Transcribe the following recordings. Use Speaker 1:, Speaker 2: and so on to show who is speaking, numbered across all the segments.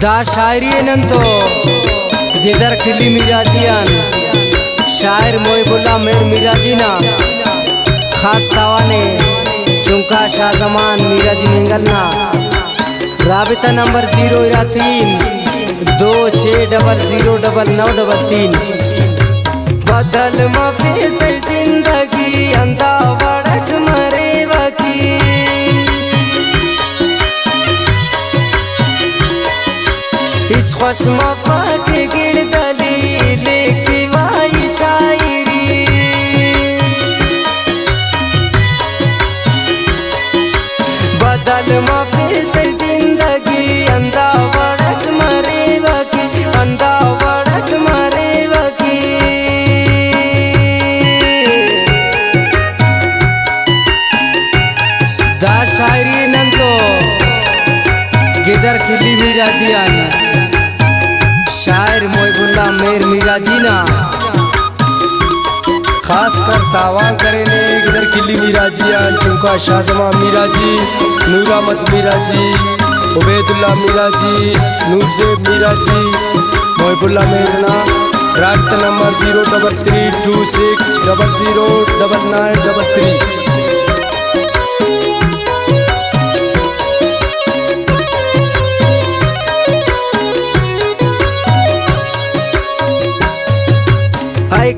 Speaker 1: दा शायरी नंतो गिदर खिली मिराजियान शायर मोहिबुल्ला मेर मिराजीना खास तावाने चुंका शाहजमान मिराजी मिंगलना राबिता नंबर 0-3-26000933 बदल माफी से जिंदगी अंदा वड़ट मरे वकी इच खुश मफा के गिरदली लेकी वाई शायरी बदल माफी से जिंदगी अंदा वड़ट मरे वकी अंदा वड़ट मरे वकी दा शायरी नंतो गिदर खिली मिराजियान शायर मोहिबुल्ला मेर मिराजीना
Speaker 2: खास कर तावा करेने गिदर खिली मिराजियान चुंका शाहजमान मिराजी नूर अहमद मिराजी उबैदुल्ला मिराजी नूर ज़ैब मिराजी मोहिबुल्ला मेरना राबिता नंबर 03326009933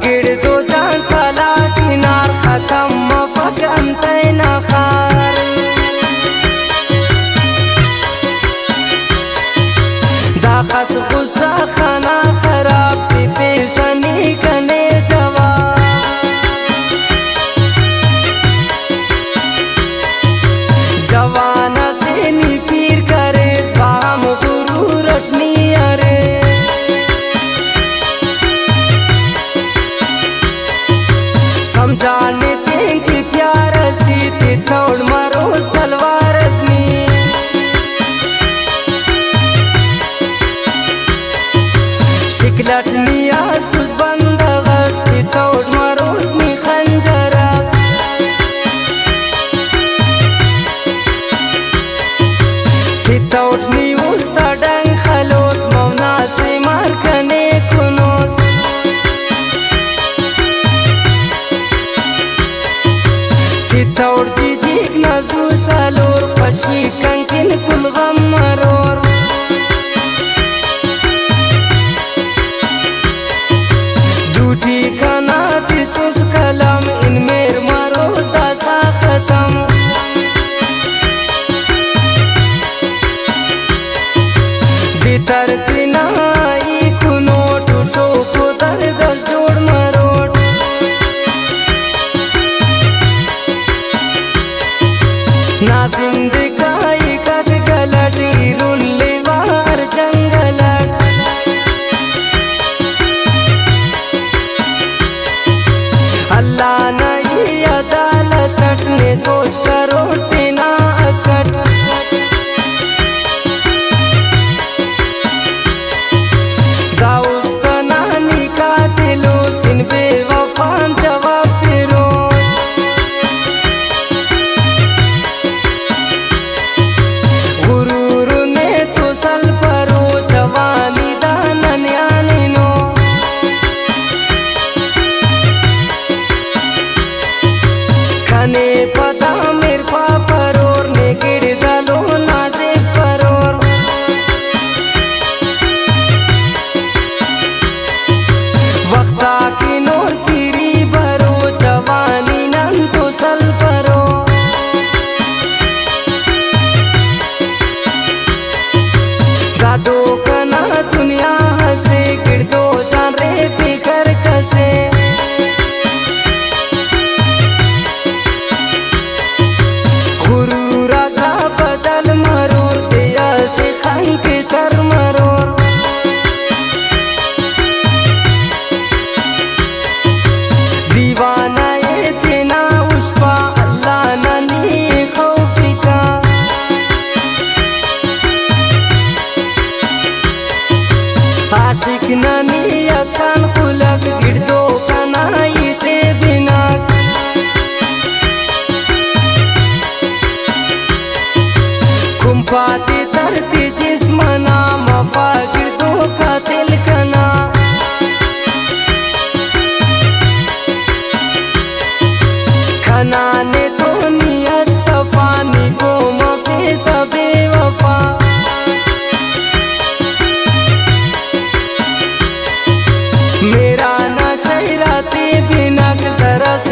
Speaker 1: गिड़ दो जान साला किनार खत्म मफक अंतैना खार दाखस गुस्सा खाना खराब तिफेसनी कने जवा जवाना से नी पीर करे स्वाम गुरु रटनी अरे समझाने तेंकी प्यार सीती तोड़ मरोज तलवार शिकलटनी आसुस बंदगस ती तोड़ मरोज मी खंजरस ती तोड़नी उस्ता डंग खलोस मौना से मार कने कुनोस तौड़ जीजिक नजू सालोर पशी कंकिन कुल गम मरोर दूटी खाना दिसुस कलम इन मेर मरोज दासा खत्म दितर तिनाई कुनो टूसो को दर्द जोड़ मरोड़ ना जिंदगाई कद गलट इरुन लेवार जंगलट अल्लाह नहीं अदालत ने सोच करो तेना अकट दाउस का नानी का दिलो सिन बेवफान जवाब तेरो खने पता मेर पापरोर ने गिड़ दलो नाजे परोर वक्ता की नूर पीरी भरो जवानी नंतो सल परो गादो कना दुनिया हसे गिड़ दो जान रे फिकर कसे बदल मरोर दिया से खंक कर मरोर दीवाना ये तेना उस्पा अल्लाह ननी खौफी का आशिक ननी अकान खुलक गिरदो कनाई ते बिना कुंपाती तरती जिस्मना मफा तनाने तो नियत सफा निको मफे सबे वफा मेरा नशा राते बिना सरस